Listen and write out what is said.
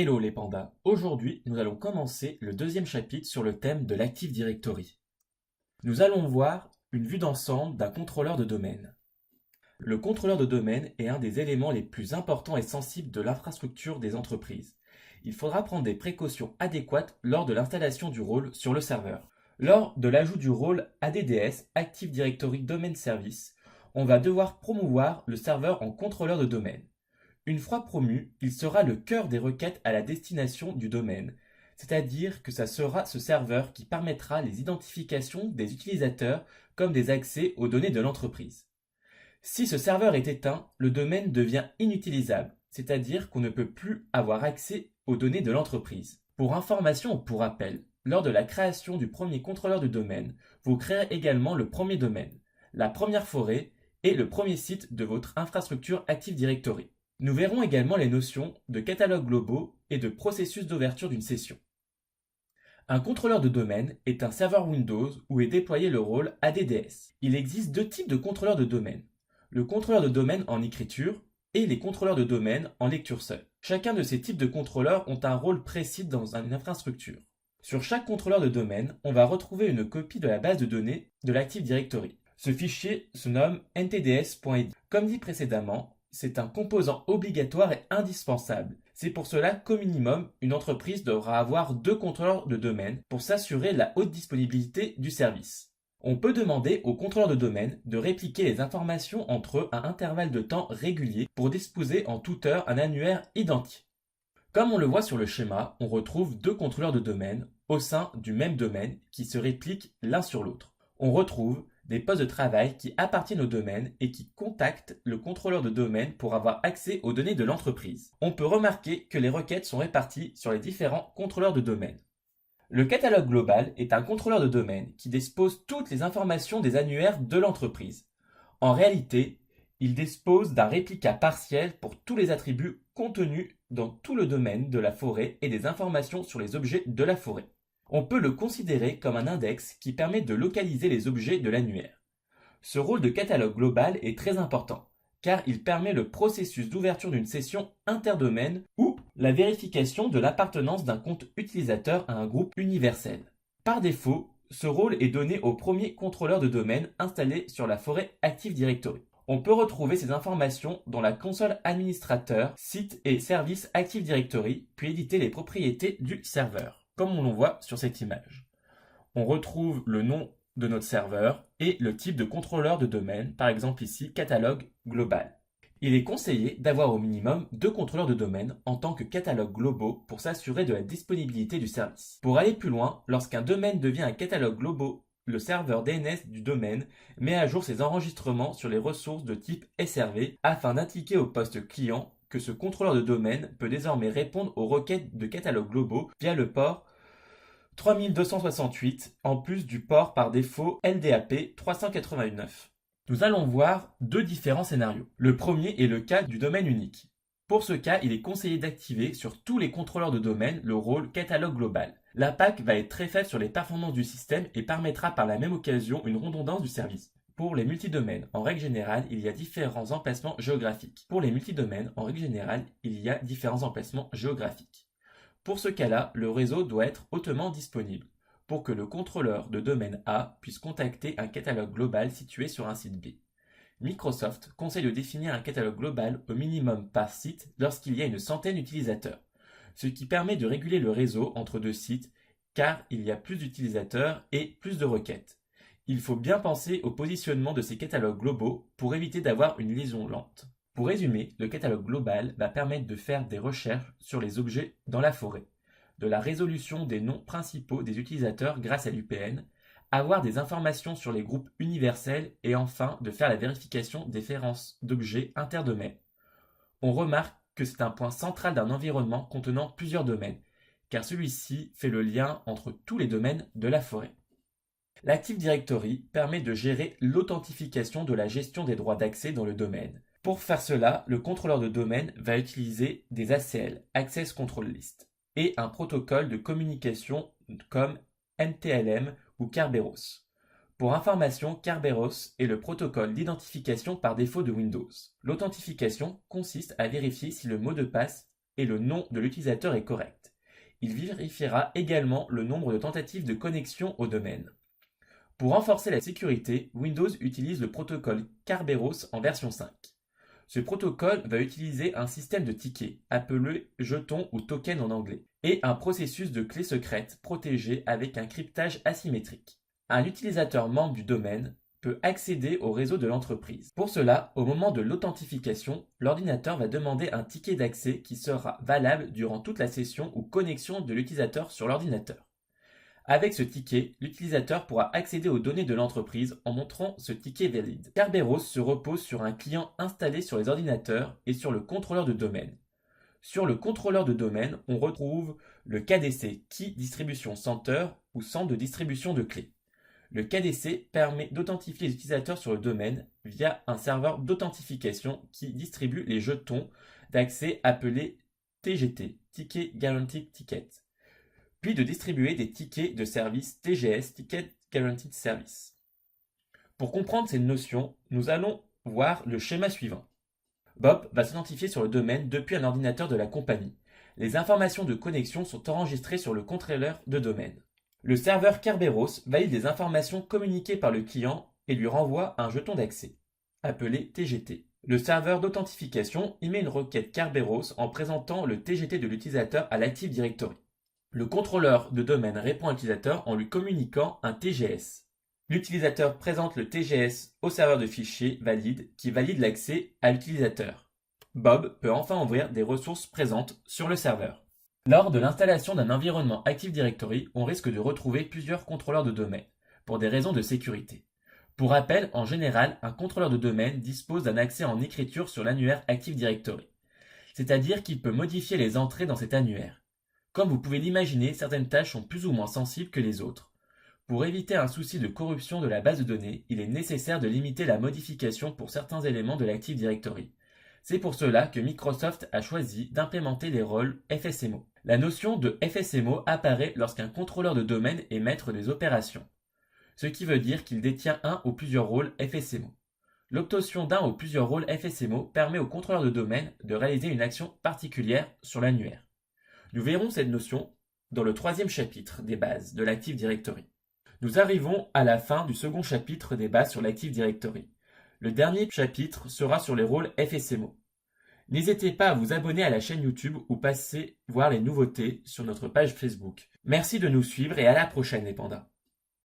Hello les pandas, aujourd'hui nous allons commencer le deuxième chapitre sur le thème de l'Active Directory. Nous allons voir une vue d'ensemble d'un contrôleur de domaine. Le contrôleur de domaine est un des éléments les plus importants et sensibles de l'infrastructure des entreprises. Il faudra prendre des précautions adéquates lors de l'installation du rôle sur le serveur. Lors de l'ajout du rôle ADDS, Active Directory Domain Service, on va devoir promouvoir le serveur en contrôleur de domaine. Une fois promu, il sera le cœur des requêtes à la destination du domaine, c'est-à-dire que ça sera ce serveur qui permettra les identifications des utilisateurs comme des accès aux données de l'entreprise. Si ce serveur est éteint, le domaine devient inutilisable, c'est-à-dire qu'on ne peut plus avoir accès aux données de l'entreprise. Pour information ou pour rappel, lors de la création du premier contrôleur de domaine, vous créerez également le premier domaine, la première forêt et le premier site de votre infrastructure Active Directory. Nous verrons également les notions de catalogues globaux et de processus d'ouverture d'une session. Un contrôleur de domaine est un serveur Windows où est déployé le rôle ADDS. Il existe deux types de contrôleurs de domaine. Le contrôleur de domaine en écriture et les contrôleurs de domaine en lecture seule. Chacun de ces types de contrôleurs ont un rôle précis dans une infrastructure. Sur chaque contrôleur de domaine, on va retrouver une copie de la base de données de l'Active Directory. Ce fichier se nomme ntds.id. Comme dit précédemment, c'est un composant obligatoire et indispensable. C'est pour cela qu'au minimum, une entreprise devra avoir deux contrôleurs de domaine pour s'assurer la haute disponibilité du service. On peut demander au contrôleur de domaine de répliquer les informations entre eux à intervalles de temps réguliers pour disposer en toute heure un annuaire identique. Comme on le voit sur le schéma, on retrouve deux contrôleurs de domaine au sein du même domaine qui se répliquent l'un sur l'autre. On retrouve des postes de travail qui appartiennent au domaine et qui contactent le contrôleur de domaine pour avoir accès aux données de l'entreprise. On peut remarquer que les requêtes sont réparties sur les différents contrôleurs de domaine. Le catalogue global est un contrôleur de domaine qui dispose toutes les informations des annuaires de l'entreprise. En réalité, il dispose d'un réplica partiel pour tous les attributs contenus dans tout le domaine de la forêt et des informations sur les objets de la forêt. On peut le considérer comme un index qui permet de localiser les objets de l'annuaire. Ce rôle de catalogue global est très important, car il permet le processus d'ouverture d'une session interdomaine ou la vérification de l'appartenance d'un compte utilisateur à un groupe universel. Par défaut, ce rôle est donné au premier contrôleur de domaine installé sur la forêt Active Directory. On peut retrouver ces informations dans la console administrateur, site et service Active Directory, puis éditer les propriétés du serveur, comme on le voit sur cette image. On retrouve le nom de notre serveur et le type de contrôleur de domaine, par exemple ici catalogue global. Il est conseillé d'avoir au minimum deux contrôleurs de domaine en tant que catalogues globaux pour s'assurer de la disponibilité du service. Pour aller plus loin, lorsqu'un domaine devient un catalogue global, le serveur DNS du domaine met à jour ses enregistrements sur les ressources de type SRV afin d'indiquer au poste client que ce contrôleur de domaine peut désormais répondre aux requêtes de catalogues globaux via le port 3268 en plus du port par défaut LDAP 389. Nous allons voir deux différents scénarios. Le premier est le cas du domaine unique. Pour ce cas, il est conseillé d'activer sur tous les contrôleurs de domaine le rôle catalogue global. L'impact va être très faible sur les performances du système et permettra par la même occasion une redondance du service. Pour les multidomaines, en règle générale, il y a différents emplacements géographiques. Pour les multidomaines, en règle générale, il y a différents emplacements géographiques. Pour ce cas-là, le réseau doit être hautement disponible pour que le contrôleur de domaine A puisse contacter un catalogue global situé sur un site B. Microsoft conseille de définir un catalogue global au minimum par site lorsqu'il y a une centaine d'utilisateurs, ce qui permet de réguler le réseau entre deux sites car il y a plus d'utilisateurs et plus de requêtes. Il faut bien penser au positionnement de ces catalogues globaux pour éviter d'avoir une liaison lente. Pour résumer, le catalogue global va permettre de faire des recherches sur les objets dans la forêt, de la résolution des noms principaux des utilisateurs grâce à l'UPN, avoir des informations sur les groupes universels et enfin de faire la vérification des références d'objets interdomaines. On remarque que c'est un point central d'un environnement contenant plusieurs domaines, car celui-ci fait le lien entre tous les domaines de la forêt. L'Active Directory permet de gérer l'authentification de la gestion des droits d'accès dans le domaine. Pour faire cela, le contrôleur de domaine va utiliser des ACL, Access Control List, et un protocole de communication comme NTLM ou Kerberos. Pour information, Kerberos est le protocole d'identification par défaut de Windows. L'authentification consiste à vérifier si le mot de passe et le nom de l'utilisateur est correct. Il vérifiera également le nombre de tentatives de connexion au domaine. Pour renforcer la sécurité, Windows utilise le protocole Kerberos en version 5. Ce protocole va utiliser un système de tickets, appelé jeton ou token en anglais, et un processus de clés secrètes protégées avec un cryptage asymétrique. Un utilisateur membre du domaine peut accéder au réseau de l'entreprise. Pour cela, au moment de l'authentification, l'ordinateur va demander un ticket d'accès qui sera valable durant toute la session ou connexion de l'utilisateur sur l'ordinateur. Avec ce ticket, l'utilisateur pourra accéder aux données de l'entreprise en montrant ce ticket valide. Kerberos se repose sur un client installé sur les ordinateurs et sur le contrôleur de domaine. Sur le contrôleur de domaine, on retrouve le KDC, Key Distribution Center ou centre de distribution de clés. Le KDC permet d'authentifier les utilisateurs sur le domaine via un serveur d'authentification qui distribue les jetons d'accès appelés TGT, Ticket Guaranteed Ticket, puis de distribuer des tickets de service TGS, Ticket Guaranteed Service. Pour comprendre ces notions, nous allons voir le schéma suivant. Bob va s'identifier sur le domaine depuis un ordinateur de la compagnie. Les informations de connexion sont enregistrées sur le contrôleur de domaine. Le serveur Kerberos valide les informations communiquées par le client et lui renvoie un jeton d'accès, appelé TGT. Le serveur d'authentification émet une requête Kerberos en présentant le TGT de l'utilisateur à l'Active Directory. Le contrôleur de domaine répond à l'utilisateur en lui communiquant un TGS. L'utilisateur présente le TGS au serveur de fichiers valide qui valide l'accès à l'utilisateur. Bob peut enfin ouvrir des ressources présentes sur le serveur. Lors de l'installation d'un environnement Active Directory, on risque de retrouver plusieurs contrôleurs de domaine, pour des raisons de sécurité. Pour rappel, en général, un contrôleur de domaine dispose d'un accès en écriture sur l'annuaire Active Directory, c'est-à-dire qu'il peut modifier les entrées dans cet annuaire. Comme vous pouvez l'imaginer, certaines tâches sont plus ou moins sensibles que les autres. Pour éviter un souci de corruption de la base de données, il est nécessaire de limiter la modification pour certains éléments de l'Active Directory. C'est pour cela que Microsoft a choisi d'implémenter les rôles FSMO. La notion de FSMO apparaît lorsqu'un contrôleur de domaine est maître des opérations, ce qui veut dire qu'il détient un ou plusieurs rôles FSMO. L'obtention d'un ou plusieurs rôles FSMO permet au contrôleur de domaine de réaliser une action particulière sur l'annuaire. Nous verrons cette notion dans le 3e chapitre des bases de l'Active Directory. Nous arrivons à la fin du 2e chapitre des bases sur l'Active Directory. Le dernier chapitre sera sur les rôles FSMO. N'hésitez pas à vous abonner à la chaîne YouTube ou passer voir les nouveautés sur notre page Facebook. Merci de nous suivre et à la prochaine les pandas.